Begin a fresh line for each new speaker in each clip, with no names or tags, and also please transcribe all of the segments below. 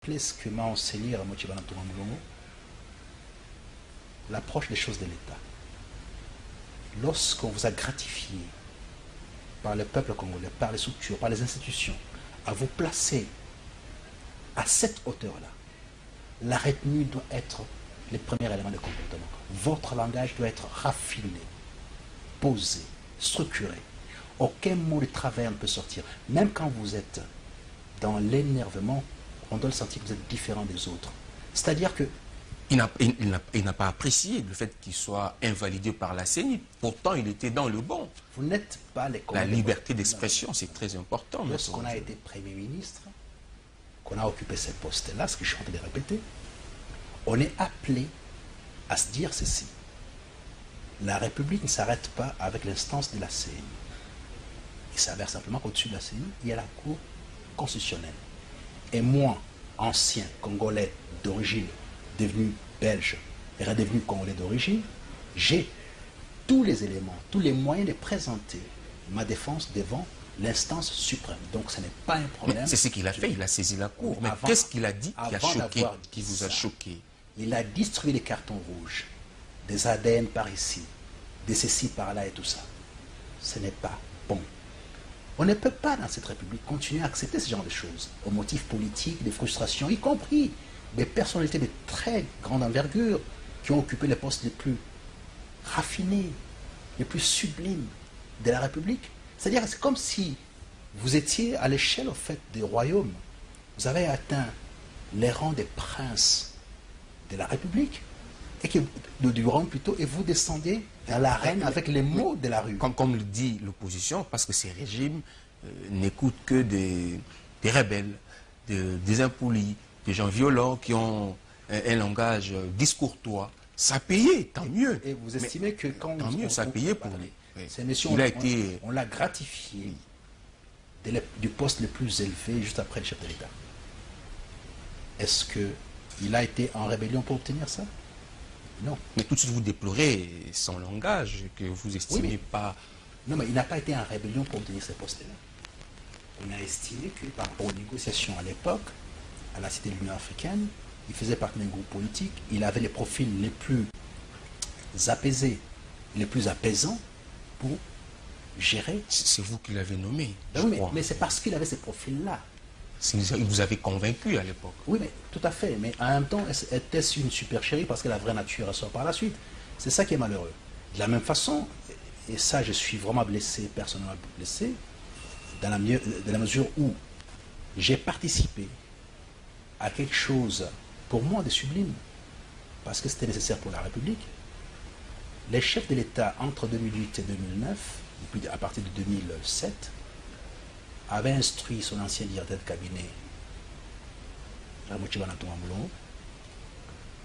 Ce que m'a enseigné Ramoti Balantouma Moulongo, l'approche des choses de l'État. Lorsqu'on vous a gratifié par le peuple congolais, par les structures, par les institutions, à vous placer à cette hauteur-là, la retenue doit être le premier élément de comportement. Votre langage doit être raffiné, posé, structuré. Aucun mot de travers ne peut sortir. Même quand vous êtes dans l'énervement, on doit le sentir que vous êtes différent des autres. C'est-à-dire que...
Il n'a pas apprécié le fait qu'il soit invalidé par la CENI. Pourtant, il était dans le bon.
Vous n'êtes pas les
La liberté d'expression, c'est très important.
Lorsqu'on a été Premier ministre, qu'on a occupé ce poste-là, ce que je suis en train de répéter, on est appelé à se dire ceci. La République ne s'arrête pas avec l'instance de la CENI. Il s'avère simplement qu'au-dessus de la CENI, il y a la Cour constitutionnelle. Et moi, ancien Congolais d'origine, devenu belge et redevenu Congolais d'origine, j'ai tous les éléments, tous les moyens de présenter ma défense devant l'instance suprême. Donc ce n'est pas un problème.
C'est ce qu'il a fait, il a saisi la Cour. Mais qu'est-ce qu'il a dit qui a choqué, qui vous a choqué?
Il a distribué des cartons rouges, des ADN par ici, des ceci par là et tout ça. Ce n'est pas bon. On ne peut pas, dans cette République, continuer à accepter ce genre de choses, aux motifs politiques, des frustrations, y compris des personnalités de très grande envergure qui ont occupé les postes les plus raffinés, les plus sublimes de la République. C'est-à-dire, c'est comme si vous étiez à l'échelle, au fait, des royaumes. Vous avez atteint les rangs des princes de la République, et du royaume plutôt, et vous descendez vers l'arène avec les mots de la rue.
Comme le dit l'opposition, parce que ces régimes n'écoutent que des rebelles, des impolis, des gens violents qui ont un langage discourtois. Ça payait, tant mieux.
Et vous estimez que quand...
Tant mieux, ça payait pour lui.
Ces messieurs, on l'a gratifié du poste le plus élevé juste après le chef de l'État. Est-ce qu'il a été en rébellion pour obtenir ça? Non.
Mais tout de suite, vous déplorez son langage, que vous estimez pas...
Non, mais il n'a pas été en rébellion pour obtenir ce poste-là. On a estimé que par rapport aux négociations à l'époque, à la Cité de l'Union africaine, il faisait partie d'un groupe politique, il avait les profils les plus apaisés, les plus apaisants pour gérer...
C'est vous qui l'avez nommé,
ben oui, mais c'est parce qu'il avait ces profils-là.
Il vous avait convaincu à l'époque.
Oui, mais tout à fait. Mais en même temps, était-ce une supercherie parce que la vraie nature ressort par la suite? C'est ça qui est malheureux. De la même façon, et ça je suis vraiment blessé, personnellement blessé, dans la mesure où j'ai participé à quelque chose, pour moi, de sublime, parce que c'était nécessaire pour la République. Les chefs de l'État, entre 2008 et 2009, et puis à partir de 2007, avait instruit son ancien directeur de cabinet, Ramoti Balantouma Moulongo,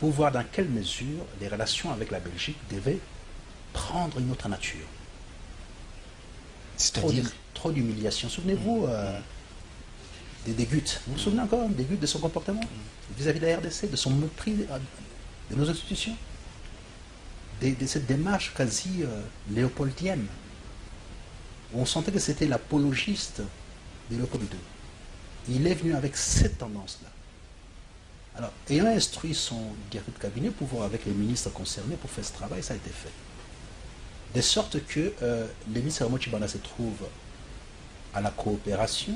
pour voir dans quelle mesure les relations avec la Belgique devaient prendre une autre nature.
C'est-à-dire
trop d'humiliation. Souvenez-vous des Guts. Vous vous souvenez encore des Guts, de son comportement vis-à-vis de la RDC, de son mépris de nos institutions, de cette démarche quasi léopoldienne, où on sentait que c'était l'apologiste de Léopold II. Il est venu avec cette tendance-là. Alors, ayant instruit son directeur de cabinet pour voir avec les ministres concernés pour faire ce travail, ça a été fait. De sorte que le ministre Ramoti Banda se trouve à la coopération,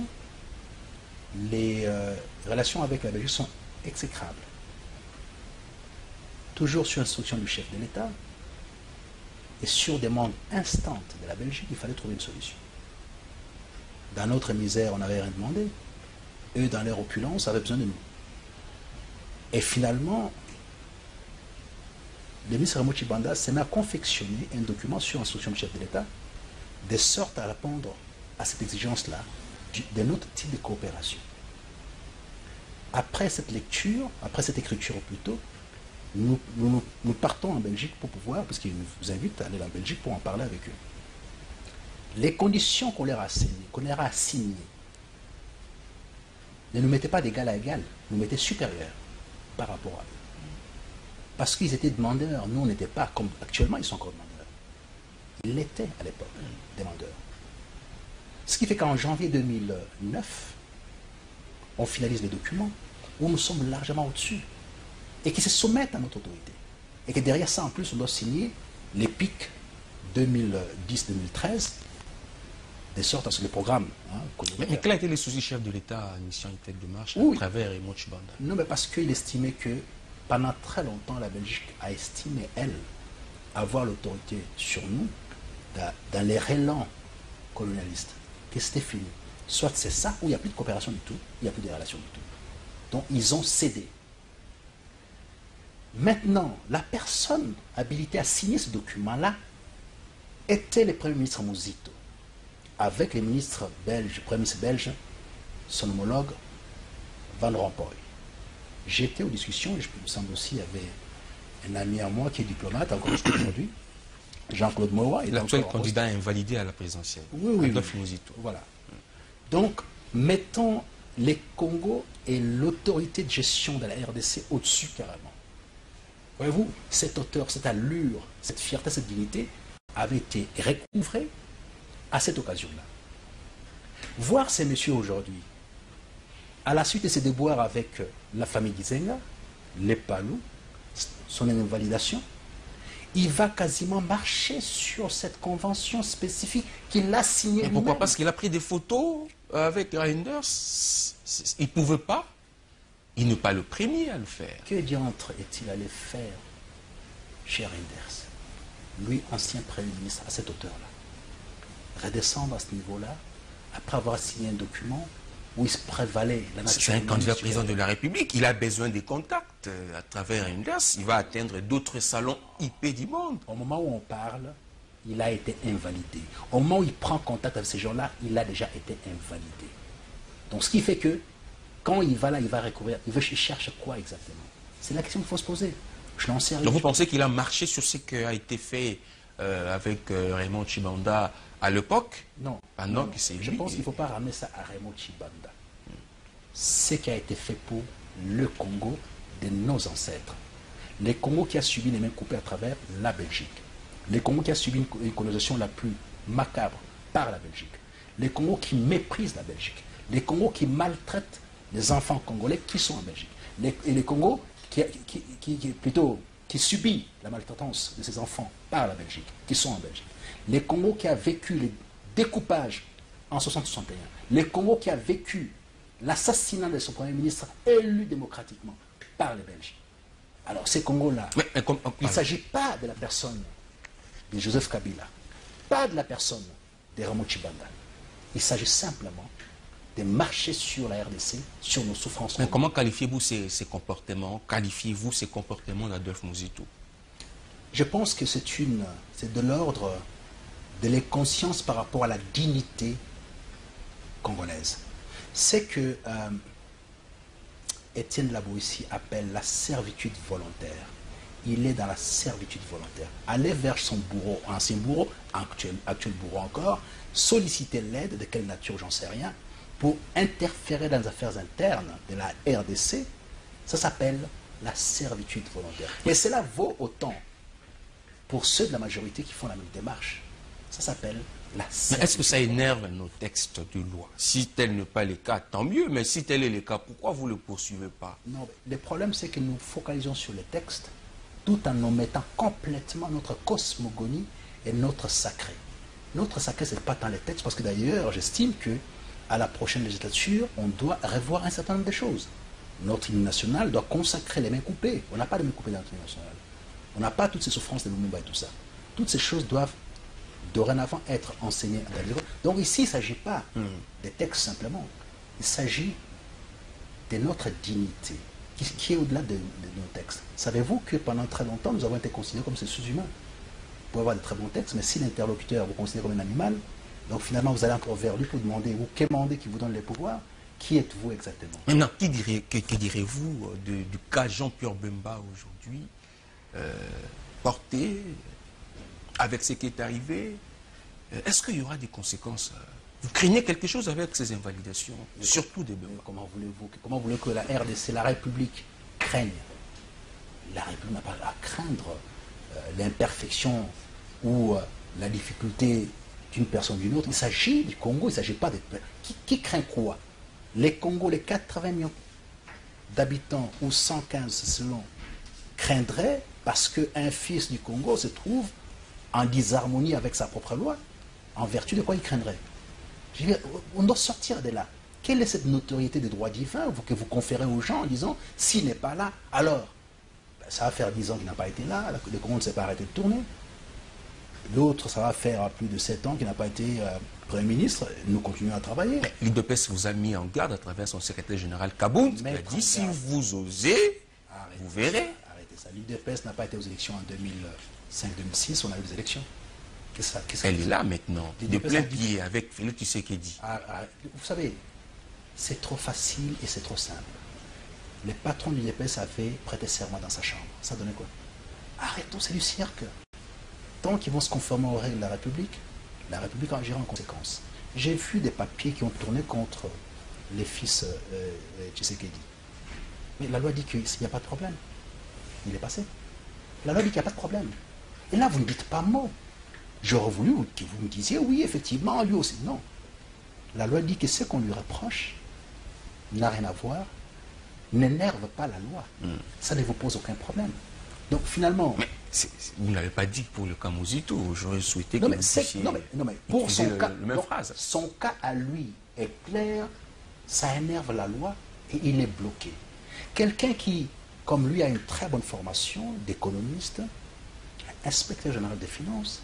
les relations avec la Belgique sont exécrables. Toujours sur instruction du chef de l'État et sur demande instante de la Belgique, il fallait trouver une solution. Dans notre misère, on n'avait rien demandé. Eux, dans leur opulence, avaient besoin de nous. Et finalement, le ministre Ramoti Banda s'est mis à confectionner un document sur instruction du chef de l'État, de sorte à répondre à cette exigence-là d'un autre type de coopération. Après cette lecture, après cette écriture plutôt, nous partons en Belgique pour pouvoir, parce qu'ils nous invitent à aller en Belgique pour en parler avec eux. Les conditions qu'on leur a assignées, ne nous mettaient pas d'égal à égal, nous mettaient supérieurs par rapport à eux. Parce qu'ils étaient demandeurs, nous on n'était pas, comme actuellement ils sont encore demandeurs. Ils l'étaient à l'époque, demandeurs. Ce qui fait qu'en janvier 2009, on finalise les documents, où nous sommes largement au-dessus et qui se soumettent à notre autorité. Et que derrière ça, en plus, on doit signer l'EPIC 2010-2013, de sorte à ce que le programme...
mais quel a été le souci-chef de l'État initiant une tête de marche à travers Raymond Tchibanda?
Non, mais parce qu'il estimait que pendant très longtemps, la Belgique a estimé, elle, avoir l'autorité sur nous dans les relents colonialistes, que c'était fini. Soit c'est ça, ou il n'y a plus de coopération du tout, il n'y a plus de relations du tout. Donc ils ont cédé. Maintenant, la personne habilitée à signer ce document-là était le Premier ministre Mouzito, avec les ministres belges, le Premier ministre belge, son homologue, Van Rompuy. J'étais aux discussions, et je me semble aussi, il y avait un ami à moi qui est diplomate, encore aujourd'hui, Jean-Claude Mowa.
L'actuel candidat invalidé à la présidentielle.
Oui, Adolphe
Mouzito.
Voilà. Donc, mettons les Congos et l'autorité de gestion de la RDC au-dessus carrément. Voyez-vous, cette hauteur, cette allure, cette fierté, cette dignité avait été recouvrée à cette occasion-là. Voir ces messieurs aujourd'hui, à la suite de ces déboires avec la famille Gizenga, les Palous, son invalidation, il va quasiment marcher sur cette convention spécifique qu'il a signée lui-même.
Pourquoi? Parce qu'il a pris des photos avec Reinders. Il ne pouvait pas. Il n'est pas le premier à le faire.
Que diantre est-il allé faire chez Reinders, lui, ancien Premier ministre, à cette hauteur-là? Redescendre à ce niveau-là, après avoir signé un document où il se prévalait la nature.
C'est un candidat président de la République. Il a besoin des contacts à travers Reinders. Il va atteindre d'autres salons IP du monde.
Au moment où on parle, il a été invalidé. Au moment où il prend contact avec ces gens-là, il a déjà été invalidé. Donc ce qui fait que, quand il va là, il va recouvrir, il cherche quoi exactement? C'est la question qu'il faut se poser. Je n'en sais rien.
Donc vous pensez qu'il a marché sur ce qui a été fait avec Raymond Tchibanda à l'époque?
Non.
Pendant
non.
que c'est
Je pense qu'il ne faut pas ramener ça à Raymond Tchibanda. Ce qui a été fait pour le Congo de nos ancêtres. Les Congo qui a subi les mêmes coupés à travers la Belgique. Les Congo qui a subi une colonisation la plus macabre par la Belgique. Les Congo qui méprisent la Belgique. Les Congo qui maltraitent les enfants congolais qui sont en Belgique. Et les Congo qui subit la maltraitance de ces enfants par la Belgique, qui sont en Belgique. Les Congo qui a vécu les découpages en 60-61. Les Congo qui a vécu l'assassinat de son Premier ministre élu démocratiquement par les Belges. Alors ces Congos-là, il ne s'agit pas de la personne de Joseph Kabila, pas de la personne de Raymond Tchibanda. Il s'agit simplement de marcher sur la RDC, sur nos souffrances.
Mais comment qualifiez-vous ces comportements? Qualifiez-vous ces comportements d'Adolphe Mouzito?
Je pense que c'est de l'ordre de l'inconscience par rapport à la dignité congolaise. C'est que Étienne Laboissi appelle la servitude volontaire. Il est dans la servitude volontaire. Aller vers son bourreau, ancien bourreau, actuel bourreau encore, solliciter l'aide, de quelle nature, j'en sais rien, pour interférer dans les affaires internes de la RDC, ça s'appelle la servitude volontaire. Et cela vaut autant pour ceux de la majorité qui font la même démarche. Ça s'appelle la servitude.
Mais est-ce que ça énerve nos textes de loi? Si tel n'est pas le cas, tant mieux, mais si tel est le cas, pourquoi vous ne le poursuivez pas?
Non, le problème c'est que nous focalisons sur les textes tout en omettant complètement notre cosmogonie et notre sacré. Notre sacré, ce n'est pas tant les textes, parce que d'ailleurs, j'estime que à la prochaine législature, on doit revoir un certain nombre de choses. Notre hymne national doit consacrer les mains coupées. On n'a pas de mains coupées dans notre hymne national. On n'a pas toutes ces souffrances de Lumumba et tout ça. Toutes ces choses doivent dorénavant être enseignées dans les écoles. Donc ici, il ne s'agit pas des textes simplement. Il s'agit de notre dignité, qui est au-delà de nos textes. Savez-vous que pendant très longtemps, nous avons été considérés comme ces sous-humains? Vous pouvez avoir de très bons textes, mais si l'interlocuteur vous considère comme un animal, donc finalement vous allez encore vers lui pour demander, vous quémandez qui vous donne les pouvoirs, qui êtes-vous exactement?
Maintenant, que direz-vous du cas Jean-Pierre Bemba aujourd'hui, porté avec ce qui est arrivé? Est-ce qu'il y aura des conséquences? Vous craignez quelque chose avec ces invalidations, surtout des Bemba?
Comment voulez-vous que la RDC, la République, craigne? La République n'a pas à craindre l'imperfection ou la difficulté d'une personne ou d'une autre. Il s'agit du Congo, il ne s'agit pas de... Qui craint quoi? Les Congos, les 80 millions d'habitants ou 115 selon craindrait parce qu'un fils du Congo se trouve en disharmonie avec sa propre loi, en vertu de quoi il craindrait? Je veux dire, on doit sortir de là. Quelle est cette notoriété des droits divins que vous conférez aux gens en disant, s'il n'est pas là, alors ben, ça va faire 10 ans qu'il n'a pas été là, le Congo ne s'est pas arrêté de tourner. L'autre, ça va faire plus de 7 ans qu'il n'a pas été Premier ministre. Nous continuons à travailler.
L'IDPS vous a mis en garde à travers son secrétaire général Kabound. Il a dit, si vous osez, vous verrez.
Arrêtez ça. L'IDPS n'a pas été aux élections en 2005-2006, on a eu des élections.
Elle est là maintenant, de plein pied avec Félix Tshisekedi.
Vous savez, c'est trop facile et c'est trop simple. Les patrons de l'IDPS avaient prêté serment dans sa chambre. Ça donnait quoi? Arrêtons, c'est du cirque. Tant qu'ils vont se conformer aux règles de la République agira en conséquence. J'ai vu des papiers qui ont tourné contre les fils Tshisekedi. Mais la loi dit qu'il n'y a pas de problème. Il est passé. La loi dit qu'il n'y a pas de problème. Et là, vous ne dites pas mot. J'aurais voulu que vous me disiez, oui, effectivement, lui aussi. Non. La loi dit que ce qu'on lui reproche n'a rien à voir, n'énerve pas la loi. Ça ne vous pose aucun problème. Donc finalement...
Mais vous n'avez pas dit pour le cas Mozito. J'aurais souhaité que vous puissiez
pour son cas,
la même phrase.
Son cas à lui est clair, ça énerve la loi et il est bloqué. Quelqu'un qui, comme lui, a une très bonne formation d'économiste, inspecteur général des finances,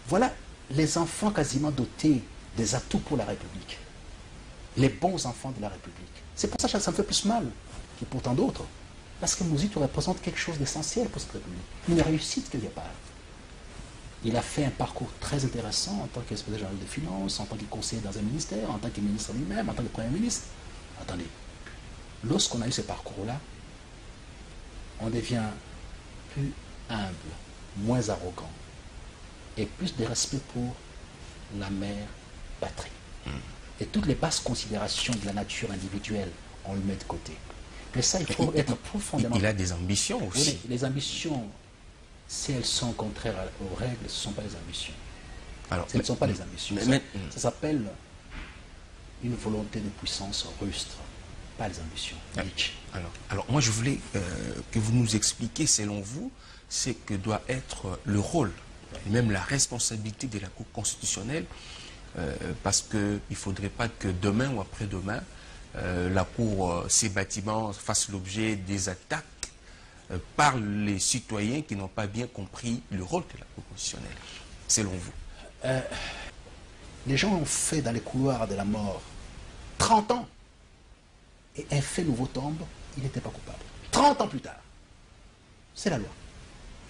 voilà les enfants quasiment dotés des atouts pour la République. Les bons enfants de la République. C'est pour ça que ça me fait plus mal que pour tant d'autres. Parce que Mozito représente quelque chose d'essentiel pour cette République. Une réussite quelque part. Il a fait un parcours très intéressant en tant qu'inspecteur général des finances, en tant que conseiller dans un ministère, en tant que ministre lui-même, en tant que Premier ministre. Attendez, lorsqu'on a eu ce parcours-là, on devient plus humble, moins arrogant, et plus de respect pour la mère patrie. Et toutes les basses considérations de la nature individuelle, on le met de côté. Mais ça, il faut être profondément...
Il a des ambitions aussi.
Oui, les ambitions, si elles sont contraires aux règles, ce ne sont pas les ambitions.
Alors,
ce ne sont pas les ambitions. Ça s'appelle une volonté de puissance rustre, pas les ambitions.
Alors moi, je voulais que vous nous expliquiez, selon vous, ce que doit être le rôle, et même la responsabilité de la Cour constitutionnelle, parce qu'il ne faudrait pas que demain ou après-demain, la Cour, ces bâtiments fassent l'objet des attaques par les citoyens qui n'ont pas bien compris le rôle de la Cour constitutionnelle, selon vous.
Les gens ont fait dans les couloirs de la mort 30 ans, et un fait nouveau tombe, il n'était pas coupable. 30 ans plus tard, c'est la loi.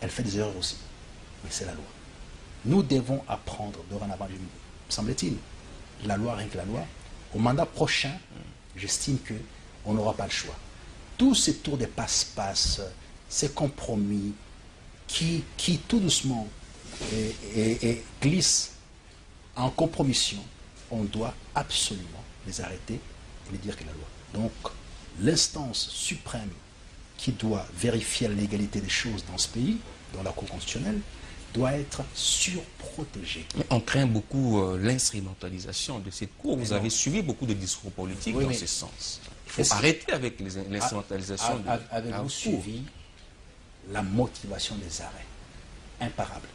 Elle fait des erreurs aussi, mais c'est la loi. Nous devons apprendre dorénavant, semble-t-il, la loi, rien que la loi. Au mandat prochain, j'estime qu'on n'aura pas le choix. Tous ces tours de passe-passe, ces compromis qui tout doucement glissent en compromission, on doit absolument les arrêter et les dire que la loi. Donc, l'instance suprême qui doit vérifier la légalité des choses dans ce pays, dans la Cour constitutionnelle, doit être surprotégée.
Mais on craint beaucoup l'instrumentalisation de cette Cour. Vous avez suivi beaucoup de discours politiques dans ce sens. Il faut arrêter avec l'instrumentalisation de la Cour.
Avez-vous suivi la motivation des arrêts? Imparable.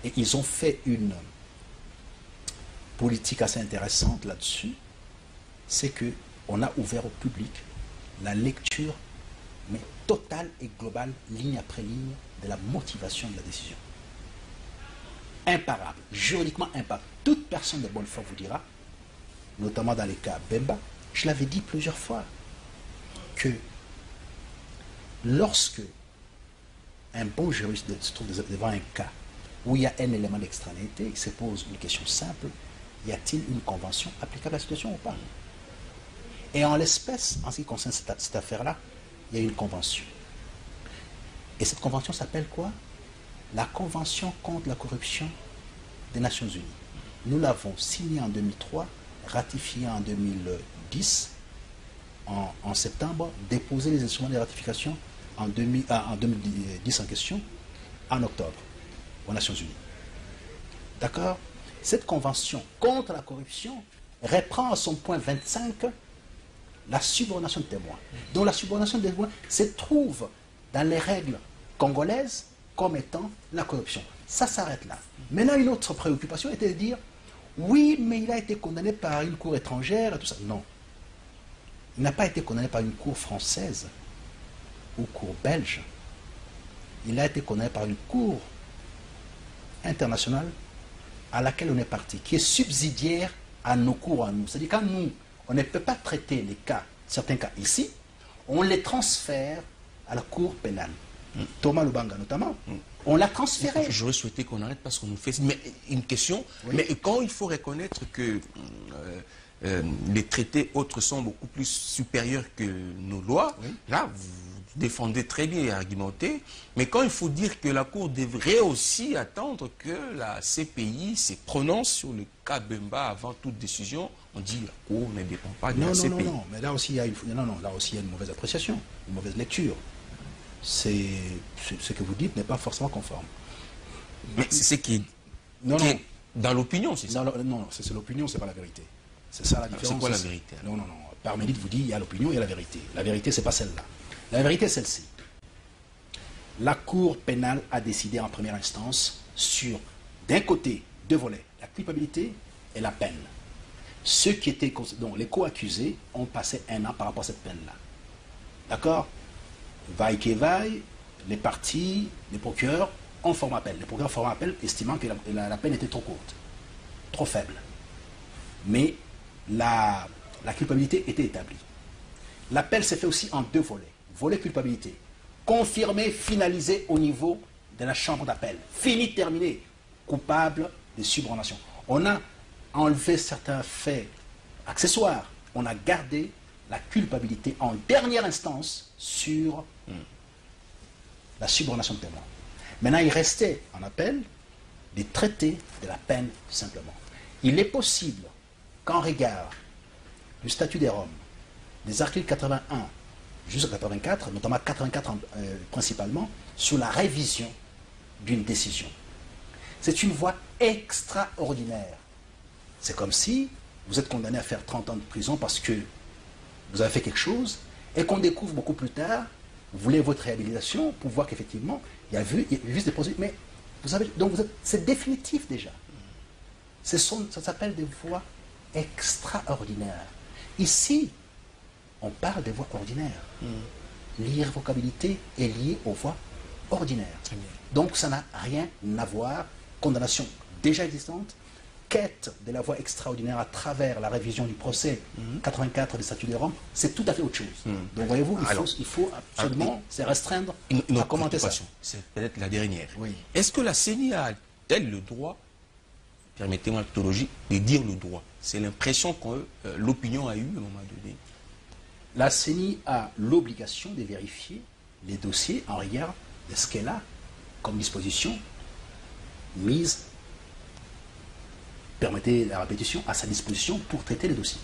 Et ils ont fait une politique assez intéressante là-dessus. C'est qu'on a ouvert au public la lecture, mais totale et globale, ligne après ligne, de la motivation de la décision. Imparable, juridiquement imparable. Toute personne de bonne foi vous dira, notamment dans les cas Bemba, je l'avais dit plusieurs fois, que lorsque un bon juriste se trouve devant un cas où il y a un élément d'extranéité, il se pose une question simple, y a-t-il une convention applicable à la situation ou pas? Et en l'espèce, en ce qui concerne cette affaire-là, il y a une convention. Et cette convention s'appelle quoi? La Convention contre la corruption des Nations Unies. Nous l'avons signée en 2003, ratifiée en 2010, en septembre, déposé les instruments de ratification en 2010 en question, en octobre, aux Nations Unies. D'accord? Cette convention contre la corruption reprend à son point 25 la subornation de témoins. Donc la subornation de témoins se trouve dans les règles congolaises comme étant la corruption. Ça s'arrête là. Maintenant, une autre préoccupation était de dire, oui, mais il a été condamné par une cour étrangère et tout ça. Non. Il n'a pas été condamné par une cour française ou cour belge. Il a été condamné par une cour internationale à laquelle on est parti, qui est subsidiaire à nos cours à nous. C'est-à-dire quand nous, on ne peut pas traiter les cas, certains cas ici, on les transfère à la cour pénale. Thomas Lubanga notamment, on l'a transféré.
J'aurais souhaité qu'on arrête parce qu'on nous fait... Mais une question, oui. Mais quand il faut reconnaître que les traités autres sont beaucoup plus supérieurs que nos lois, oui. Là, vous défendez très bien et argumentez, mais quand il faut dire que la Cour devrait aussi attendre que la CPI se prononce sur le cas Bemba avant toute décision, on dit que la Cour ne dépend pas de la CPI.
Non, mais là aussi, là aussi il y a une mauvaise appréciation, une mauvaise lecture. Ce que vous dites n'est pas forcément conforme.
Mais c'est ce qui est dans l'opinion, c'est ça?
Non, c'est l'opinion, c'est pas la vérité. C'est ça la différence.
C'est quoi la vérité?
Non. Parménide vous dit il y a l'opinion et la vérité. La vérité, c'est pas celle-là. La vérité est celle-ci. La Cour pénale a décidé en première instance sur, d'un côté, deux volets, la culpabilité et la peine. Ceux qui étaient, donc les co-accusés ont passé 1 an par rapport à cette peine-là. D'accord? Vaille que vaille, les parties, les procureurs ont formé appel. Les procureurs forment appel estimant que la peine était trop courte, trop faible. Mais la culpabilité était établie. L'appel s'est fait aussi en 2 volets. Volet culpabilité, confirmé, finalisé au niveau de la chambre d'appel. Fini, terminé. Coupable de subornation. On a enlevé certains faits accessoires. On a gardé la culpabilité en dernière instance sur la subornation de témoin. Maintenant, il restait en appel de traiter de la peine simplement. Il est possible qu'en regard du statut des Roms, des articles 81 jusqu'à 84, notamment 84 principalement, sur la révision d'une décision. C'est une voie extraordinaire. C'est comme si vous êtes condamné à faire 30 ans de prison parce que vous avez fait quelque chose et qu'on découvre beaucoup plus tard, vous voulez votre réhabilitation pour voir qu'effectivement, il y a juste des procédures. Mais c'est définitif déjà. Ça s'appelle des voies extraordinaires. Ici, on parle des voies ordinaires. L'irrévocabilité est liée aux voies ordinaires. Donc ça n'a rien à voir. Condamnation déjà existante, quête de la voie extraordinaire à travers la révision du procès 84 des statuts de Rome, c'est tout à fait autre chose. Donc voyez-vous, il faut absolument se restreindre à commenter ça.
C'est peut-être la dernière.
Oui.
Est-ce que la CENI a-t-elle le droit, permettez-moi la tautologie, de dire le droit? C'est l'impression que l'opinion a eue à un moment donné.
La CENI a l'obligation de vérifier les dossiers en regard de ce qu'elle a comme disposition mise, permettez la répétition, à sa disposition pour traiter les dossiers.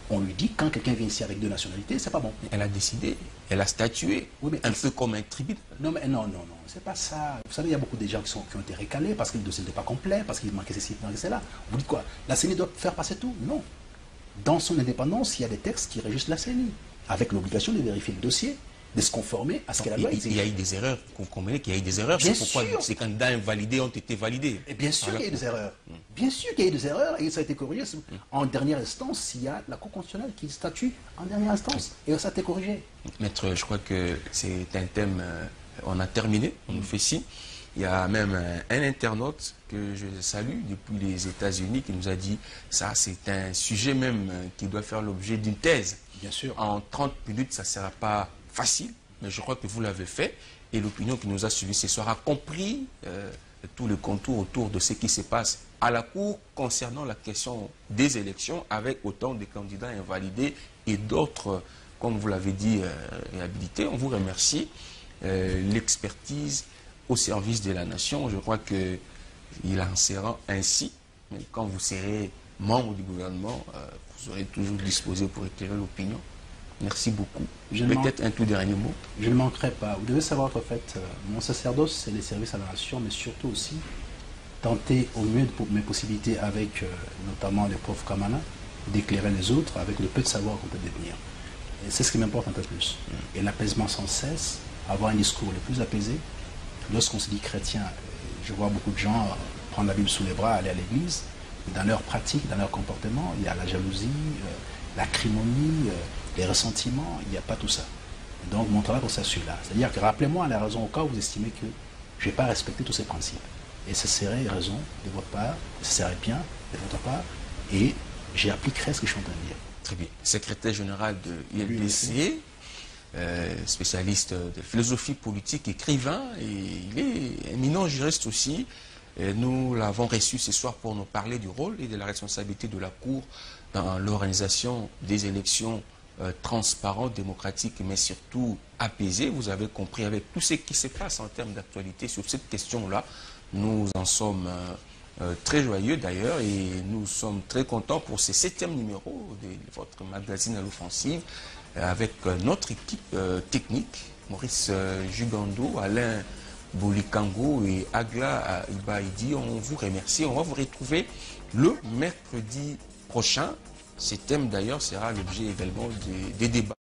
On lui dit, quand quelqu'un vient ici avec 2 nationalités, c'est pas bon.
Elle a décidé, elle a statué, oui, un peu comme un tribunal.
Non, c'est pas ça. Vous savez, il y a beaucoup de gens qui ont été récalés parce que le dossier n'était pas complet, parce qu'il manquait ceci, il manquait cela. Vous dites quoi? La CENI doit faire passer tout? Non. Dans son indépendance, il y a des textes qui régissent la CENI, avec l'obligation de vérifier le dossier, de se conformer à ce qu'elle a doit exiger.
Il y a eu des erreurs, vous comprenez qu'il y a eu des erreurs, c'est pourquoi ces candidats invalidés ont été validés.
Et bien sûr qu'il y a eu des erreurs. Bien sûr qu'il y a eu des erreurs et ça a été corrigé. En dernière instance, il y a la Cour constitutionnelle qui statue en dernière instance et ça a été corrigé.
Maître, je crois que c'est un thème, on a terminé, on nous fait signe. Il y a même un internaute que je salue depuis les États-Unis qui nous a dit ça c'est un sujet même qui doit faire l'objet d'une thèse.
Bien sûr.
En 30 minutes, ça ne sera pas facile, mais je crois que vous l'avez fait et l'opinion qui nous a suivis ce soir a compris tout le contour autour de ce qui se passe à la Cour concernant la question des élections avec autant de candidats invalidés et d'autres, comme vous l'avez dit, réhabilités. On vous remercie. L'expertise au service de la nation, je crois qu'il en sera ainsi. Mais quand vous serez membre du gouvernement, vous serez toujours disposé pour éclairer l'opinion. Merci beaucoup. Peut-être un tout dernier mot.
Je ne manquerai pas. Vous devez savoir qu'en fait, mon sacerdoce, c'est les services à la nation, mais surtout aussi tenter au mieux de mes possibilités avec notamment les profs Kamana, d'éclairer les autres avec le peu de savoir qu'on peut détenir. Et c'est ce qui m'importe un peu plus. Et l'apaisement sans cesse, avoir un discours le plus apaisé. Lorsqu'on se dit chrétien, je vois beaucoup de gens prendre la Bible sous les bras, aller à l'église. Dans leur pratique, dans leur comportement, il y a la jalousie, l'acrimonie, les ressentiments, il n'y a pas tout ça. Donc mon travail pour ça, celui-là. C'est-à-dire que rappelez-moi la raison au cas où vous estimez que je n'ai pas respecté tous ces principes. Et ce serait raison de votre part, ce serait bien de votre part, et j'appliquerai ce que je suis en train de dire.
Très bien. Secrétaire général de l'ILDC, spécialiste de philosophie politique, écrivain, et il est éminent juriste aussi. Et nous l'avons reçu ce soir pour nous parler du rôle et de la responsabilité de la Cour dans l'organisation des élections transparentes, démocratiques, mais surtout apaisées. Vous avez compris avec tout ce qui se passe en termes d'actualité sur cette question-là. Nous en sommes très joyeux d'ailleurs et nous sommes très contents pour ce 7e numéro de votre magazine à l'offensive avec notre équipe technique, Maurice Jugando, Alain Boulikango et Agla Ibaïdi. On vous remercie. On va vous retrouver le mercredi prochain. Ce thème d'ailleurs sera l'objet également des débats.